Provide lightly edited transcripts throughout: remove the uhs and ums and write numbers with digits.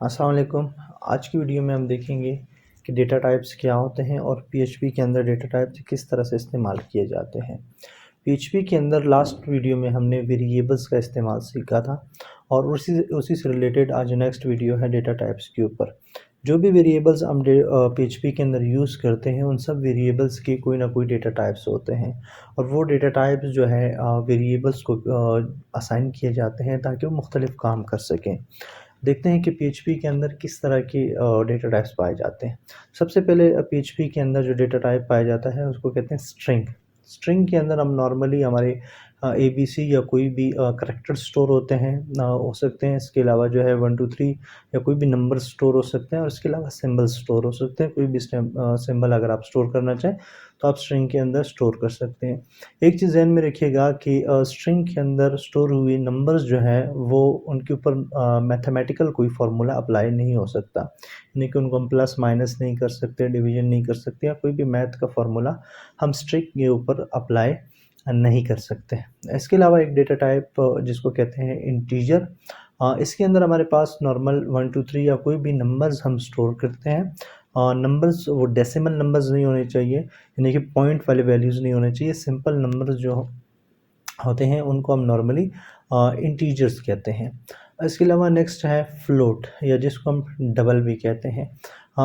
अस्सलाम वालेकुम। आज की वीडियो में हम देखेंगे कि डेटा टाइप्स क्या होते हैं और पीएचपी के अंदर डेटा टाइप्स किस तरह से इस्तेमाल किए जाते हैं। पीएचपी के अंदर लास्ट वीडियो में हमने वेरिएबल्स का इस्तेमाल सीखा था और उसी उसी से रिलेटेड आज नेक्स्ट वीडियो है डेटा टाइप्स के ऊपर। जो भी वेरिएबल्स हम पीएचपी के अंदर यूज़ करते हैं उन सब वेरिएबल्स के कोई ना कोई डेटा टाइप्स होते हैं और वो डेटा टाइप्स जो है वेरिएबल्स को असाइन किए जाते हैं ताकि वो मुख्तलिफ काम कर सकें। देखते हैं कि पीएचपी के अंदर किस तरह के डेटा टाइप्स पाए जाते हैं। सबसे पहले पीएचपी के अंदर जो डेटा टाइप पाया जाता है उसको कहते हैं स्ट्रिंग। स्ट्रिंग के अंदर हम नॉर्मली हमारे एबीसी या कोई भी करैक्टर स्टोर होते हैं हो सकते हैं। इसके अलावा जो है 1 2 3 या कोई भी नंबर स्टोर हो सकते हैं और इसके अलावा सिंबल स्टोर हो सकते हैं। कोई भी सिंबल अगर आप स्टोर करना चाहें तो आप स्ट्रिंग के अंदर स्टोर कर सकते हैं। एक चीज़ ज़हन में रखिएगा कि स्ट्रिंग के अंदर स्टोर हुए नंबर्स जो हैं वो उनके ऊपर मैथमेटिकल कोई फार्मूला अप्लाई नहीं हो सकता, यानी कि उनको हम प्लस माइनस नहीं कर सकते, डिवीजन नहीं कर सकते या कोई भी मैथ का फार्मूला हम स्ट्रिंग के ऊपर अप्लाई नहीं कर सकते। इसके अलावा एक डेटा टाइप जिसको कहते हैं इंटीजर, इसके अंदर हमारे पास नॉर्मल 1 2 3 या कोई भी नंबर्स हम स्टोर करते हैं। नंबर्स वो डेसिमल नंबर्स नहीं होने चाहिए, यानी कि पॉइंट वाले वैल्यूज़ नहीं होने चाहिए। सिंपल नंबर्स जो होते हैं उनको हम नॉर्मली इंटीजर्स कहते हैं। इसके अलावा नेक्स्ट है फ्लोट या जिसको हम डबल भी कहते हैं।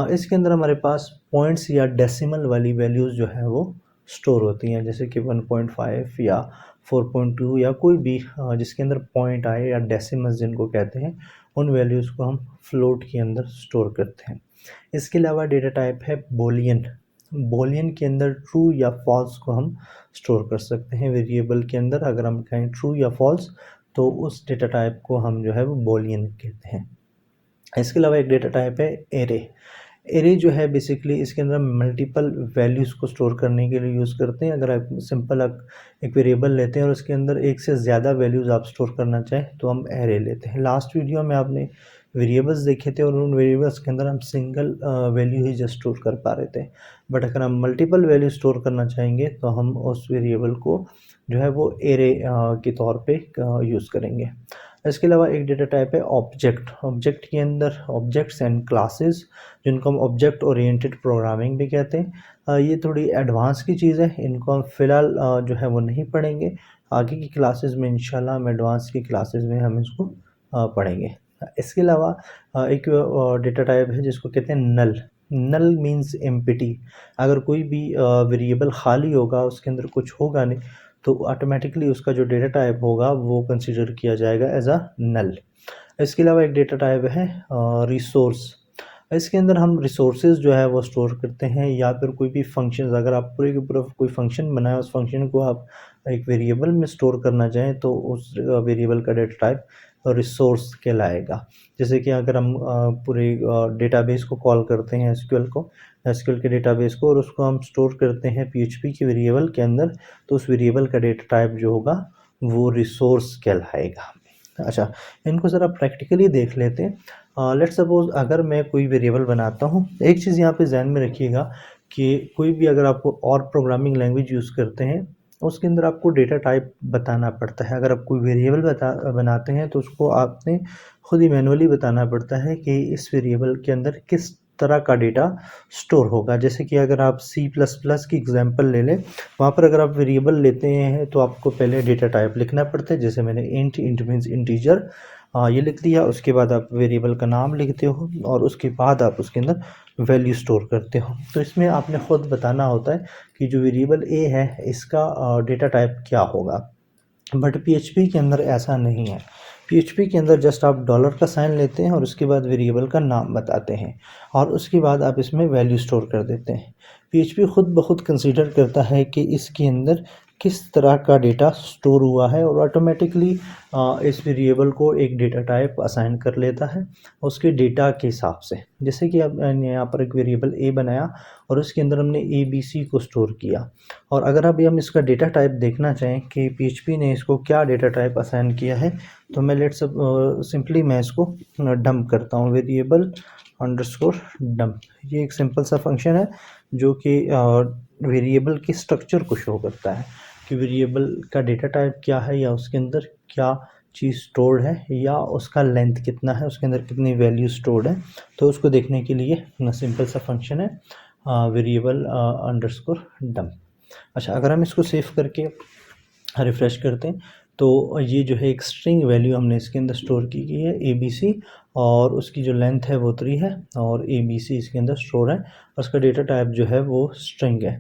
इसके अंदर हमारे पास पॉइंट्स या डेसिमल वाली वैल्यूज़ जो है वो स्टोर होती हैं, जैसे कि 1.5 या 4.2 या कोई भी जिसके अंदर पॉइंट आए या डेसिमल्स जिनको कहते हैं उन वैल्यूज़ को हम फ्लोट के अंदर स्टोर करते हैं। इसके अलावा डेटा टाइप है बूलियन। बूलियन के अंदर ट्रू या फॉल्स को हम स्टोर कर सकते हैं वेरिएबल के अंदर। अगर हम कहें ट्रू या फॉल्स तो उस डेटा टाइप को हम जो है वो बूलियन कहते हैं। इसके अलावा एक डेटा टाइप है एरे। एरे जो है बेसिकली इसके अंदर हम मल्टीपल वैल्यूज़ को स्टोर करने के लिए यूज़ करते हैं। अगर आप सिंपल एक वेरिएबल लेते हैं और उसके अंदर एक से ज़्यादा वैल्यूज़ आप स्टोर करना चाहें तो हम एरे लेते हैं। लास्ट वीडियो में आपने वेरिएबल्स देखे थे और उन वेरिएबल्स के अंदर हम सिंगल वैल्यू ही जस्ट स्टोर कर पा रहे थे, बट अगर हम मल्टीपल वैल्यू स्टोर करना चाहेंगे तो हम उस वेरिएबल को जो है वो एरे के तौर पे यूज़ करेंगे। इसके अलावा एक डेटा टाइप है ऑब्जेक्ट। ऑब्जेक्ट के अंदर ऑब्जेक्ट्स एंड क्लासेस जिनको हम ऑब्जेक्ट ओरिएंटेड प्रोग्रामिंग भी कहते हैं। ये थोड़ी एडवांस की चीज़ है, इनको हम फ़िलहाल जो है वो नहीं पढ़ेंगे। आगे की क्लासेस में इंशाल्लाह हम एडवांस की क्लासेस में हम इसको पढ़ेंगे। इसके अलावा एक डेटा टाइप है जिसको कहते हैं नल। नल मीन्स एम्प्टी। अगर कोई भी वेरिएबल खाली होगा, उसके अंदर कुछ होगा नहीं, तो ऑटोमेटिकली उसका जो डेटा टाइप होगा वो कंसीडर किया जाएगा एज अ नल। इसके अलावा एक डेटा टाइप है रिसोर्स। इसके अंदर हम रिसोर्सेज जो है वो स्टोर करते हैं या फिर कोई भी फंक्शंस। अगर आप पूरे के पूरा कोई फंक्शन बनाए, उस फंक्शन को आप एक वेरिएबल में स्टोर करना चाहें तो उस वेरिएबल का डेटा टाइप रिसोर्स कहलाएगा। जैसे कि अगर हम पूरे डेटाबेस को कॉल करते हैं, एसक्यूएल के डेटाबेस को, और उसको हम स्टोर करते हैं पीएचपी के वेरिएबल के अंदर, तो उस वेरिएबल का डेटा टाइप जो होगा वो रिसोर्स कहलाएगा। अच्छा, इनको ज़रा प्रैक्टिकली देख लेते हैं। लेट्स सपोज़ अगर मैं कोई वेरिएबल बनाता हूँ, एक चीज़ यहाँ पे ज़हन में रखिएगा कि कोई भी अगर आप और प्रोग्रामिंग लैंग्वेज यूज़ करते हैं उसके अंदर आपको डेटा टाइप बताना पड़ता है। अगर आप कोई वेरिएबल बनाते हैं तो उसको आपने खुद ही मैनुअली बताना पड़ता है कि इस वेरिएबल के अंदर किस तरह का डेटा स्टोर होगा। जैसे कि अगर आप सी प्लस प्लस की एग्जांपल ले लें, वहाँ पर अगर आप वेरिएबल लेते हैं तो आपको पहले डेटा टाइप लिखना पड़ता है। जैसे मैंने इंट मीन्स इंटीजर ये लिख दिया, उसके बाद आप वेरिएबल का नाम लिखते हो और उसके बाद आप उसके अंदर वैल्यू स्टोर करते हो। तो इसमें आपने ख़ुद बताना होता है कि जो वेरिएबल ए है इसका डेटा टाइप क्या होगा, बट पीएचपी के अंदर ऐसा नहीं है। पीएचपी के अंदर जस्ट आप डॉलर का साइन लेते हैं और उसके बाद वेरिएबल का नाम बताते हैं और उसके बाद आप इसमें वैल्यू स्टोर कर देते हैं। पीएचपी खुद ब खुद कंसीडर करता है कि इसके अंदर किस तरह का डेटा स्टोर हुआ है और ऑटोमेटिकली इस वेरिएबल को एक डेटा टाइप असाइन कर लेता है उसके डेटा के हिसाब से। जैसे कि अब मैंने यहाँ पर एक वेरिएबल ए बनाया और उसके अंदर हमने ए बी सी को स्टोर किया, और अगर अभी हम इसका डेटा टाइप देखना चाहें कि पीएचपी ने इसको क्या डेटा टाइप असाइन किया है, तो मैं सिंपली मैं इसको डंप करता हूँ, वेरिएबल अंडरस्कोर डंप। ये एक सिंपल सा फंक्शन है जो कि वेरिएबल के स्ट्रक्चर को शो करता है कि वेरिएबल का डेटा टाइप क्या है या उसके अंदर क्या चीज़ स्टोर्ड है या उसका लेंथ कितना है, उसके अंदर कितनी वैल्यू स्टोर्ड है। तो उसको देखने के लिए सिंपल सा फंक्शन है वेरिएबल अंडरस्कोर डम्प। अच्छा, अगर हम इसको सेव करके रिफ़्रेश करते हैं तो ये जो है एक स्ट्रिंग वैल्यू हमने इसके अंदर स्टोर की गई है ABC, और उसकी जो लेंथ है वो 3 है और ABC इसके अंदर स्टोर है और उसका डेटा टाइप जो है वो स्ट्रिंग है।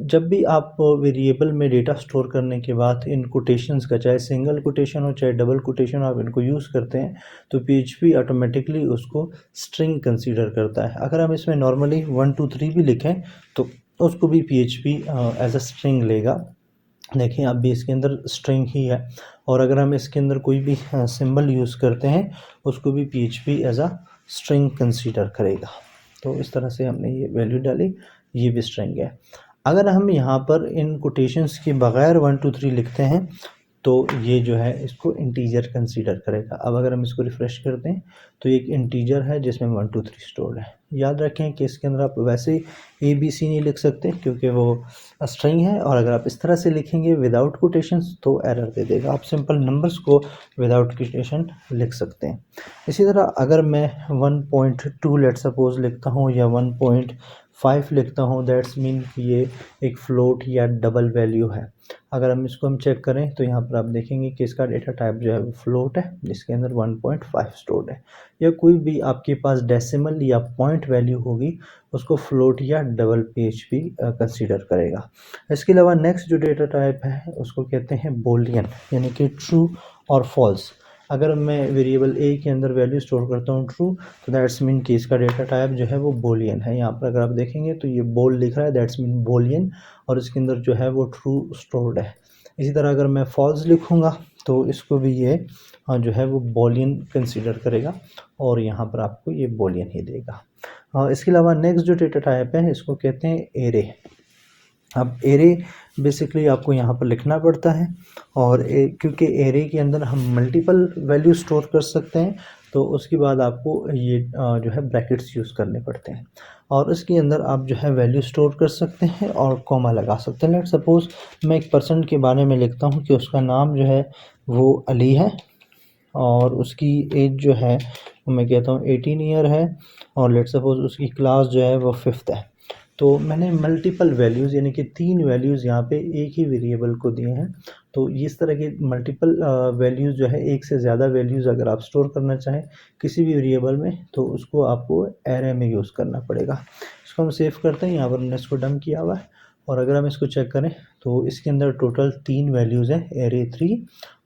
जब भी आप वेरिएबल में डेटा स्टोर करने के बाद इन कोटेशंस का, चाहे सिंगल कोटेशन हो चाहे डबल कोटेशन, आप इनको यूज़ करते हैं तो PHP ऑटोमेटिकली उसको स्ट्रिंग कंसीडर करता है। अगर हम इसमें नॉर्मली 1 2 3 भी लिखें तो उसको भी PHP एज अ स्ट्रिंग लेगा। देखिए अब भी इसके अंदर स्ट्रिंग ही है, और अगर हम इसके अंदर कोई भी सिंबल यूज़ करते हैं उसको भी PHP as a string consider करेगा। तो इस तरह से हमने ये वैल्यू डाली, ये भी स्ट्रिंग है। अगर हम यहाँ पर इन कोटेशंस के बगैर 1 2 3 लिखते हैं तो ये जो है इसको इंटीजर कंसीडर करेगा। अब अगर हम इसको रिफ़्रेश करते हैं तो एक इंटीजर है जिसमें 1 2 3 स्टोर्ड है। याद रखें कि इसके अंदर आप वैसे ABC नहीं लिख सकते क्योंकि वो स्ट्रिंग है, और अगर आप इस तरह से लिखेंगे विदाउट कोटेशंस तो एरर दे देगा। आप सिंपल नंबर्स को विदाउट कोटेशन लिख सकते हैं। इसी तरह अगर मैं 1.2 लेट सपोज लिखता हूँ या 1.5 लिखता हूँ, दैट्स मीन कि ये एक फ्लोट या डबल वैल्यू है। अगर हम इसको चेक करें तो यहाँ पर आप देखेंगे कि इसका डेटा टाइप जो है वो फ्लोट है जिसके अंदर 1.5 स्टोर्ड है। या कोई भी आपके पास डेसिमल या पॉइंट वैल्यू होगी उसको फ्लोट या डबल PHP कंसीडर करेगा। इसके अलावा नेक्स्ट जो डेटा टाइप है उसको कहते हैं बूलियन, यानी कि ट्रू और फॉल्स। अगर मैं वेरिएबल A के अंदर वैल्यू स्टोर करता हूँ ट्रू, तो दैट्स मीन कि इसका डेटा टाइप जो है वो बूलियन है। यहाँ पर अगर आप देखेंगे तो ये बोल लिख रहा है, दैट्स मीन बूलियन, और इसके अंदर जो है वो ट्रू स्टोर्ड है। इसी तरह अगर मैं फॉल्स लिखूँगा तो इसको भी ये जो है वो बूलियन कंसीडर करेगा और यहाँ पर आपको ये बूलियन ही देगा। इसके अलावा नेक्स्ट जो डेटा टाइप है इसको कहते हैं एरे। अब एरे बेसिकली आपको यहाँ पर लिखना पड़ता है, और क्योंकि एरे के अंदर हम मल्टीपल वैल्यू स्टोर कर सकते हैं तो उसके बाद आपको ये जो है ब्रैकेट्स यूज़ करने पड़ते हैं, और इसके अंदर आप जो है वैल्यू स्टोर कर सकते हैं और कॉमा लगा सकते हैं। लेट सपोज मैं एक पर्सन के बारे में लिखता हूँ कि उसका नाम जो है वो अली है और उसकी एज जो है मैं कहता हूँ 18 ईयर है, और लेट सपोज उसकी क्लास जो है वो 5th है। तो मैंने मल्टीपल वैल्यूज़ यानी कि 3 वैल्यूज़ यहाँ पे एक ही वेरिएबल को दिए हैं। तो इस तरह के मल्टीपल वैल्यूज़ जो है, एक से ज़्यादा वैल्यूज़ अगर आप स्टोर करना चाहें किसी भी वेरिएबल में तो उसको आपको एरे में यूज़ करना पड़ेगा। इसको हम सेव करते हैं, यहाँ पर हमने इसको डंप किया हुआ है, और अगर हम इसको चेक करें तो इसके अंदर टोटल 3 वैल्यूज़ हैं, एरे 3,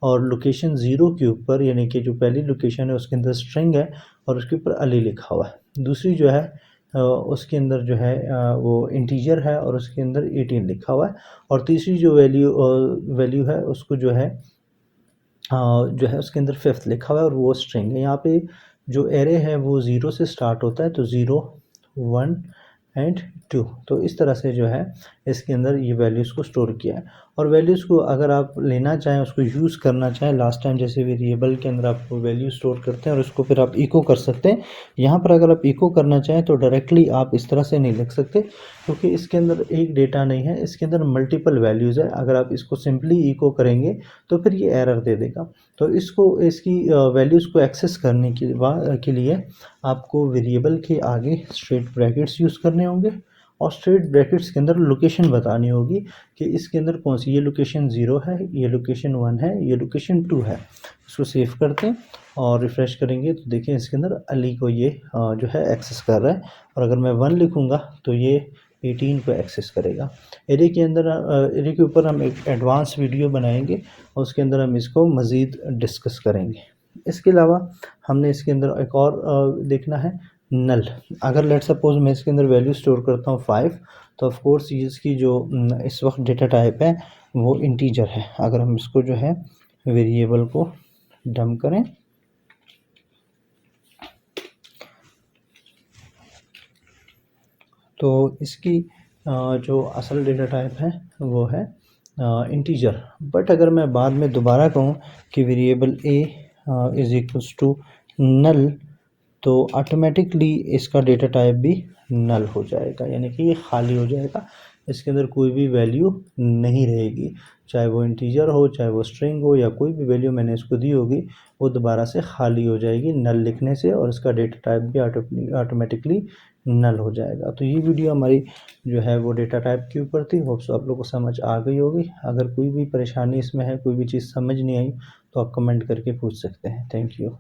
और लोकेशन 0 के ऊपर यानी कि जो पहली लोकेशन है उसके अंदर स्ट्रिंग है और उसके ऊपर अली लिखा हुआ है। दूसरी जो है उसके अंदर जो है वो इंटीजर है और उसके अंदर 18 लिखा हुआ है, और तीसरी जो वैल्यू है उसको जो है उसके अंदर 5th लिखा हुआ है और वो स्ट्रिंग है। यहाँ पे जो एरे है वो 0 से स्टार्ट होता है, तो 0 1 एंड 2। तो इस तरह से जो है इसके अंदर ये वैल्यूज़ को स्टोर किया है, और वैल्यूज़ को अगर आप लेना चाहें, उसको यूज़ करना चाहें, लास्ट टाइम जैसे वेरिएबल के अंदर आप वैल्यू स्टोर करते हैं और उसको फिर आप इको कर सकते हैं। यहाँ पर अगर आप इको करना चाहें तो डायरेक्टली आप इस तरह से नहीं लिख सकते क्योंकि इसके अंदर एक डेटा नहीं है, इसके अंदर मल्टीपल वैल्यूज़ है। अगर आप इसको सिंपली इको करेंगे तो फिर ये एरर दे देगा। तो इसकी वैल्यूज़ को एक्सेस करने के लिए आपको वेरिएबल के आगे स्ट्रेट ब्रैकेट्स यूज़ करने होंगे, और स्ट्रेट ब्रैकेट्स के अंदर लोकेशन बतानी होगी कि इसके अंदर कौन सी, ये लोकेशन 0 है, ये लोकेशन 1 है, ये लोकेशन 2 है। इसको सेव करते हैं और रिफ़्रेश करेंगे तो देखिए इसके अंदर अली को ये जो है एक्सेस कर रहा है, और अगर मैं 1 लिखूँगा तो ये 18 को एक्सेस करेगा। एरे के अंदर एरे के ऊपर हम एक एडवांस वीडियो बनाएंगे और उसके अंदर हम इसको मज़ीद डिस्कस करेंगे। इसके अलावा हमने इसके अंदर एक और देखना है नल। अगर लेट सपोज मैं इसके अंदर वैल्यू स्टोर करता हूँ 5, तो ऑफ कोर्स इसकी जो इस वक्त डेटा टाइप है वो इंटीजर है। अगर हम इसको जो है वेरिएबल को डंप करें तो इसकी जो असल डेटा टाइप है वो है इंटीजर। बट अगर मैं बाद में दोबारा कहूँ कि variable a is equals to null, तो ऑटोमेटिकली इसका डेटा टाइप भी नल हो जाएगा, यानी कि ये खाली हो जाएगा, इसके अंदर कोई भी वैल्यू नहीं रहेगी, चाहे वो इंटीजर हो, चाहे वो स्ट्रिंग हो, या कोई भी वैल्यू मैंने इसको दी होगी वो दोबारा से खाली हो जाएगी नल लिखने से, और इसका डेटा टाइप भी ऑटोमेटिकली नल हो जाएगा। तो ये वीडियो हमारी जो है वो डेटा टाइप के ऊपर थी। होप्स आप लोगों को समझ आ गई होगी। अगर कोई भी परेशानी इसमें है, कोई भी चीज़ समझ नहीं आई, तो आप कमेंट करके पूछ सकते हैं। Thank you.